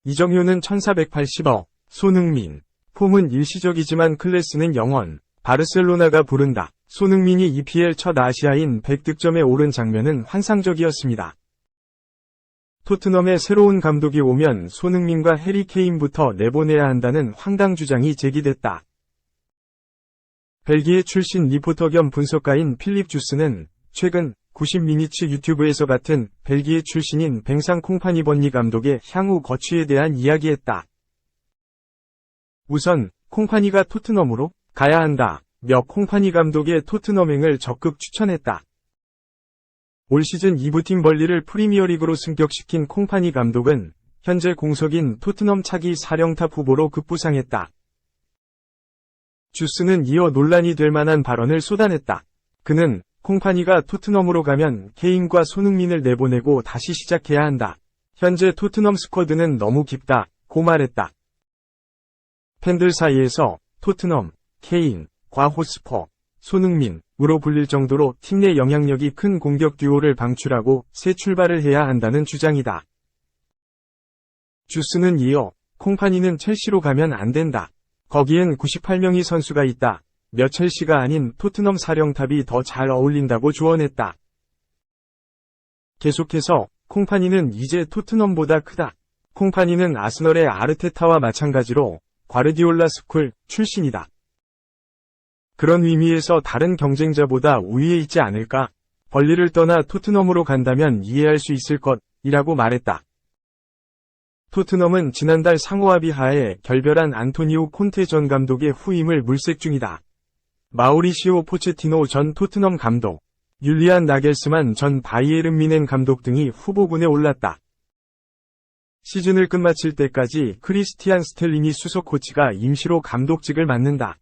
이정효는 1480억, 손흥민. 폼은 일시적이지만 클래스는 영원. 바르셀로나가 부른다. 손흥민이 EPL 첫 아시아인 100득점에 오른 장면은 환상적이었습니다. 토트넘에 새로운 감독이 오면 손흥민과 해리 케인부터 내보내야 한다는 황당 주장이 제기됐다. 벨기에 출신 리포터 겸 분석가인 필립 주스는 최근 90미니츠 유튜브에서 같은 벨기에 출신인 뱅상 콩파니 번니 감독의 향후 거취에 대한 이야기했다. 우선 콩파니가 토트넘으로 가야 한다. 며 콩파니 감독의 토트넘행을 적극 추천했다. 올 시즌 2부팀 벌리를 프리미어리그로 승격시킨 콩파니 감독은 현재 공석인 토트넘 차기 사령탑 후보로 급부상했다. 주스는 이어 논란이 될 만한 발언을 쏟아냈다. 그는 콩파니가 토트넘으로 가면 케인과 손흥민을 내보내고 다시 시작해야 한다. 현재 토트넘 스쿼드는 너무 깊다.고 말했다. 팬들 사이에서 토트넘, 케인, 과호스퍼, 손흥민으로 불릴 정도로 팀 내 영향력이 큰 공격 듀오를 방출하고 새 출발을 해야 한다는 주장이다. 주스는 이어 콩파니는 첼시로 가면 안 된다. 거기엔 98명의 선수가 있다. 며 첼시가 아닌 토트넘 사령탑이 더 잘 어울린다고 조언했다. 계속해서 콩파니는 이제 토트넘보다 크다. 콩파니는 아스널의 아르테타와 마찬가지로 과르디올라 스쿨 출신이다. 그런 의미에서 다른 경쟁자보다 우위에 있지 않을까? 벌리를 떠나 토트넘으로 간다면 이해할 수 있을 것이라고 말했다. 토트넘은 지난달 상호합의 하에 결별한 안토니오 콘테 전 감독의 후임을 물색 중이다. 마우리시오 포체티노 전 토트넘 감독, 율리안 나겔스만 전 바이에른 뮌헨 감독 등이 후보군에 올랐다. 시즌을 끝마칠 때까지 크리스티안 스텔링이 수석 코치가 임시로 감독직을 맡는다.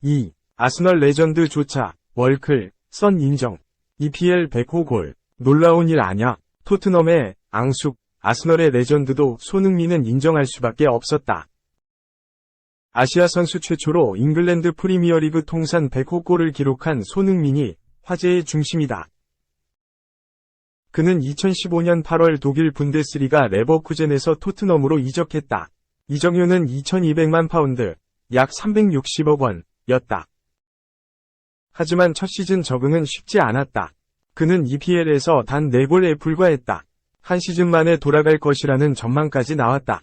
2. 아스널 레전드 조차, 월클, 선 인정. EPL 100호 골. 놀라운 일 아냐. 토트넘의 앙숙, 아스널의 레전드도 손흥민은 인정할 수밖에 없었다. 아시아 선수 최초로 잉글랜드 프리미어리그 통산 100호 골을 기록한 손흥민이 화제의 중심이다. 그는 2015년 8월 독일 분데스리가 레버쿠젠에서 토트넘으로 이적했다. 이적료는 2,200만 파운드, 약 360억 원이었다. 하지만 첫 시즌 적응은 쉽지 않았다. 그는 EPL에서 단 4골에 불과했다. 한 시즌 만에 돌아갈 것이라는 전망까지 나왔다.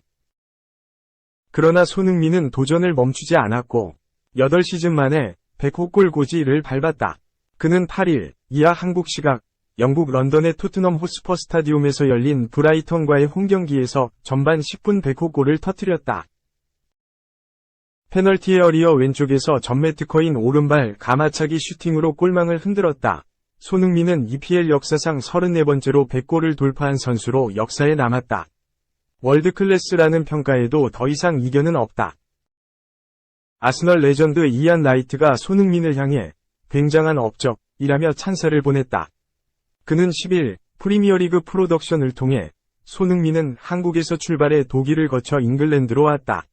그러나 손흥민은 도전을 멈추지 않았고 8시즌 만에 100호 골 고지를 밟았다. 그는 8일 이하 한국 시각 영국 런던의 토트넘 호스퍼 스타디움에서 열린 브라이턴과의 홈경기에서 전반 10분 100호 골을 터뜨렸다. 페널티 에어리어 왼쪽에서 전매 특허인 오른발 가마차기 슈팅으로 골망을 흔들었다. 손흥민은 EPL 역사상 34번째로 100골을 돌파한 선수로 역사에 남았다. 월드클래스라는 평가에도 더 이상 이견은 없다. 아스널 레전드 이안 라이트가 손흥민을 향해 굉장한 업적이라며 찬사를 보냈다. 그는 10일 프리미어리그 프로덕션을 통해 손흥민은 한국에서 출발해 독일을 거쳐 잉글랜드로 왔다.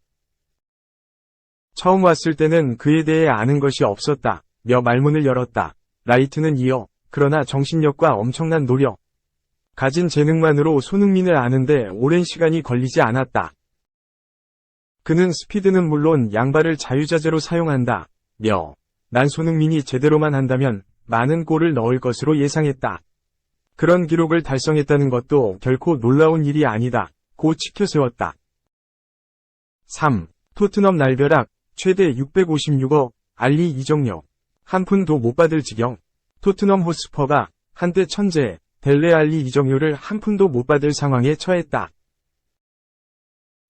처음 왔을 때는 그에 대해 아는 것이 없었다. 며 말문을 열었다. 라이트는 이어 그러나 정신력과 엄청난 노력, 가진 재능만으로 손흥민을 아는데 오랜 시간이 걸리지 않았다. 그는 스피드는 물론 양발을 자유자재로 사용한다. 며 난 손흥민이 제대로만 한다면 많은 골을 넣을 것으로 예상했다. 그런 기록을 달성했다는 것도 결코 놀라운 일이 아니다. 고 치켜세웠다. 3. 토트넘 날벼락, 최대 656억, 알리 이정료. 한 푼도 못 받을 지경. 토트넘 호스퍼가 한때 천재, 델레 알리 이정료를 한 푼도 못 받을 상황에 처했다.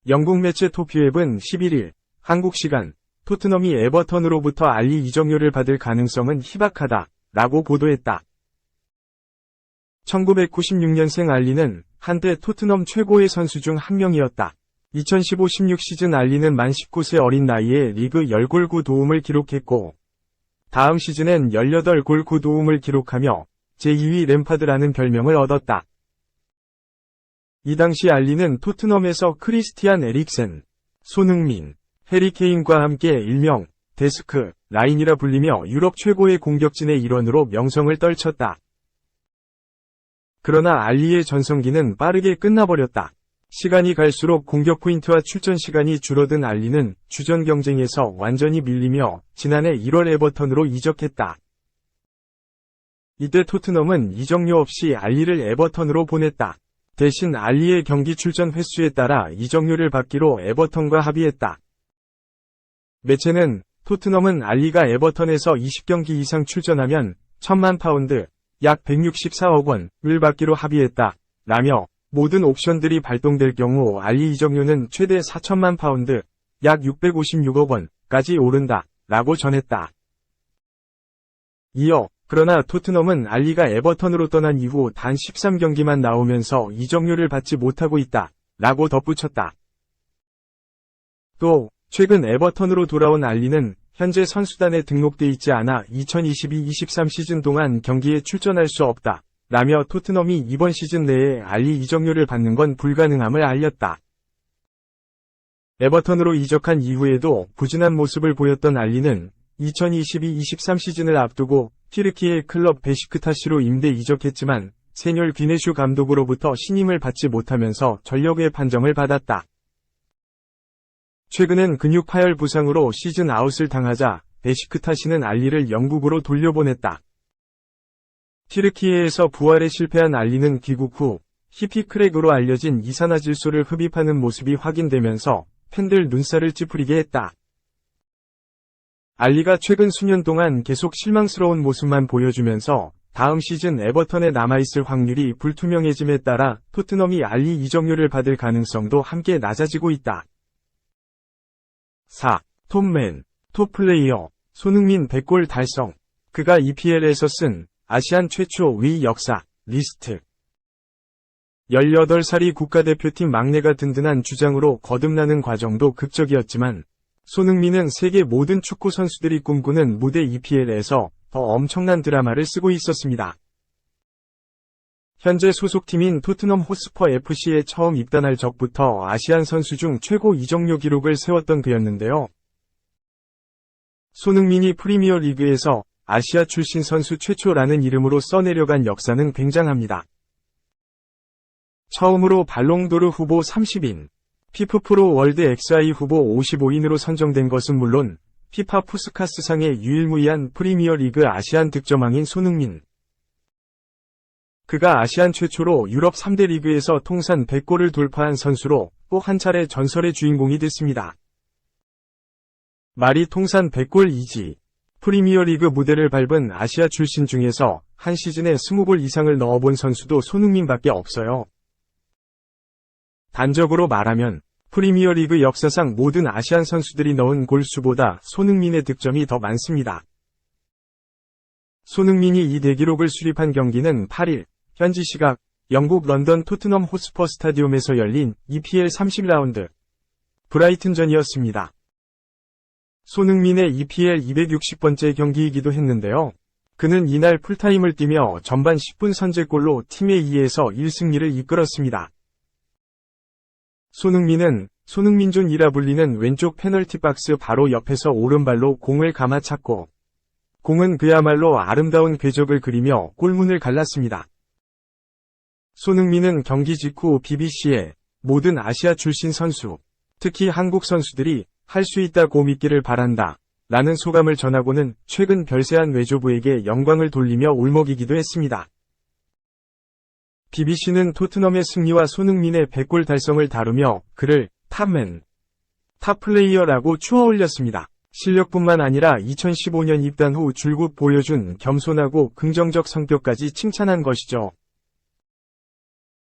영국 매체 토피웹은 11일, 한국 시간, 토트넘이 에버턴으로부터 알리 이정료를 받을 가능성은 희박하다, 라고 보도했다. 1996년생 알리는 한때 토트넘 최고의 선수 중 한 명이었다. 2015-16 시즌 알리는 만 19세 어린 나이에 리그 10골 9도움을 기록했고, 다음 시즌엔 18골 9도움을 기록하며 제2위 램파드라는 별명을 얻었다. 이 당시 알리는 토트넘에서 크리스티안 에릭센, 손흥민, 해리 케인과 함께 일명 데스크 라인이라 불리며 유럽 최고의 공격진의 일원으로 명성을 떨쳤다. 그러나 알리의 전성기는 빠르게 끝나버렸다. 시간이 갈수록 공격 포인트와 출전 시간이 줄어든 알리는 주전 경쟁에서 완전히 밀리며 지난해 1월 에버턴으로 이적했다. 이때 토트넘은 이적료 없이 알리를 에버턴으로 보냈다. 대신 알리의 경기 출전 횟수에 따라 이적료를 받기로 에버턴과 합의했다. 매체는 토트넘은 알리가 에버턴에서 20경기 이상 출전하면 1000만 파운드, 약 164억 원을 받기로 합의했다. 라며 모든 옵션들이 발동될 경우 알리 이적료는 최대 4천만 파운드, 약 656억 원까지 오른다. 라고 전했다. 이어 그러나 토트넘은 알리가 에버턴으로 떠난 이후 단 13경기만 나오면서 이적료를 받지 못하고 있다. 라고 덧붙였다. 또 최근 에버턴으로 돌아온 알리는 현재 선수단에 등록돼 있지 않아 2022-23 시즌 동안 경기에 출전할 수 없다. 라며 토트넘이 이번 시즌 내에 알리 이적료를 받는 건 불가능함을 알렸다. 에버턴으로 이적한 이후에도 부진한 모습을 보였던 알리는 2022-23 시즌을 앞두고 튀르키예 클럽 베시크타시로 임대 이적했지만 세뇰 귀네슈 감독으로부터 신임을 받지 못하면서 전력의 판정을 받았다. 최근엔 근육 파열 부상으로 시즌 아웃을 당하자 베시크타시는 알리를 영국으로 돌려보냈다. 튀르키예에서 부활에 실패한 알리는 귀국 후 히피크랙으로 알려진 이산화질소를 흡입하는 모습이 확인되면서 팬들 눈살을 찌푸리게 했다. 알리가 최근 수년 동안 계속 실망스러운 모습만 보여주면서 다음 시즌 에버턴에 남아있을 확률이 불투명해짐에 따라 토트넘이 알리 이적료를 받을 가능성도 함께 낮아지고 있다. 4. 톱맨, 톱플레이어, 손흥민 100골 달성. 그가 EPL에서 쓴 아시안 최초 위 역사 리스트. 18살이 국가대표팀 막내가 든든한 주장으로 거듭나는 과정도 극적이었지만 손흥민은 세계 모든 축구 선수들이 꿈꾸는 무대 EPL에서 더 엄청난 드라마를 쓰고 있었습니다. 현재 소속팀인 토트넘 호스퍼 FC에 처음 입단할 적부터 아시안 선수 중 최고 이적료 기록을 세웠던 그였는데요. 손흥민이 프리미어 리그에서 아시아 출신 선수 최초라는 이름으로 써내려간 역사는 굉장합니다. 처음으로 발롱도르 후보 30인, 피프프로 월드 XI 후보 55인으로 선정된 것은 물론 피파 푸스카스상의 유일무이한 프리미어 리그 아시안 득점왕인 손흥민. 그가 아시안 최초로 유럽 3대 리그에서 통산 100골을 돌파한 선수로 또 한 차례 전설의 주인공이 됐습니다. 말이 통산 100골이지. 프리미어리그 무대를 밟은 아시아 출신 중에서 한 시즌에 20골 이상을 넣어본 선수도 손흥민밖에 없어요. 단적으로 말하면 프리미어리그 역사상 모든 아시안 선수들이 넣은 골수보다 손흥민의 득점이 더 많습니다. 손흥민이 이 대기록을 수립한 경기는 8일 현지 시각 영국 런던 토트넘 호스퍼 스타디움에서 열린 EPL 30라운드 브라이튼전이었습니다. 손흥민의 EPL 260번째 경기이기도 했는데요. 그는 이날 풀타임을 뛰며 전반 10분 선제골로 팀의 2에서 1승리를 이끌었습니다. 손흥민은 손흥민존이라 불리는 왼쪽 페널티 박스 바로 옆에서 오른발로 공을 감아찼고 공은 그야말로 아름다운 궤적을 그리며 골문을 갈랐습니다. 손흥민은 경기 직후 BBC에 모든 아시아 출신 선수, 특히 한국 선수들이 할 수 있다고 믿기를 바란다 라는 소감을 전하고는 최근 별세한 외조부에게 영광을 돌리며 울먹이기도 했습니다. BBC는 토트넘의 승리와 손흥민의 100골 달성을 다루며 그를 탑맨, 탑플레이어라고 추어올렸습니다. 실력뿐만 아니라 2015년 입단 후 줄곧 보여준 겸손하고 긍정적 성격까지 칭찬한 것이죠.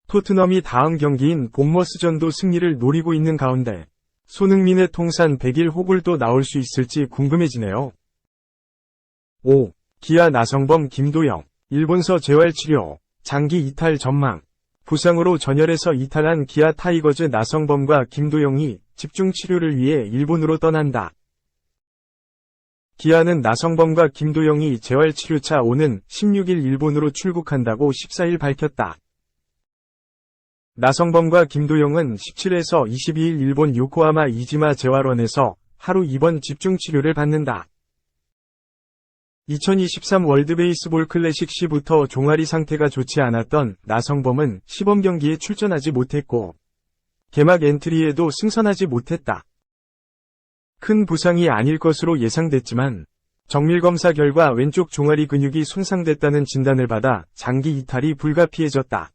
토트넘이 다음 경기인 본머스전도 승리를 노리고 있는 가운데 손흥민의 통산 100일 호글도 나올 수 있을지 궁금해지네요. 5. 기아 나성범 김도영, 일본서 재활치료, 장기 이탈 전망. 부상으로 전열에서 이탈한 기아 타이거즈 나성범과 김도영이 집중치료를 위해 일본으로 떠난다. 기아는 나성범과 김도영이 재활치료차 오는 16일 일본으로 출국한다고 14일 밝혔다. 나성범과 김도영은 17에서 22일 일본 요코하마 이지마 재활원에서 하루 입원 집중치료를 받는다. 2023 월드베이스볼 클래식 시부터 종아리 상태가 좋지 않았던 나성범은 시범 경기에 출전하지 못했고 개막 엔트리에도 승선하지 못했다. 큰 부상이 아닐 것으로 예상됐지만 정밀검사 결과 왼쪽 종아리 근육이 손상됐다는 진단을 받아 장기 이탈이 불가피해졌다.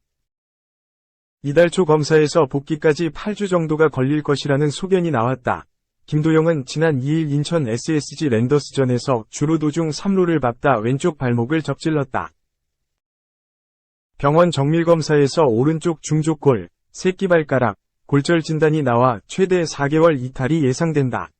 이달 초 검사에서 복귀까지 8주 정도가 걸릴 것이라는 소견이 나왔다. 김도영은 지난 2일 인천 SSG 랜더스전에서 주루 도중 3루를 밟다 왼쪽 발목을 접질렀다. 병원 정밀검사에서 오른쪽 중족골, 새끼발가락, 골절 진단이 나와 최대 4개월 이탈이 예상된다.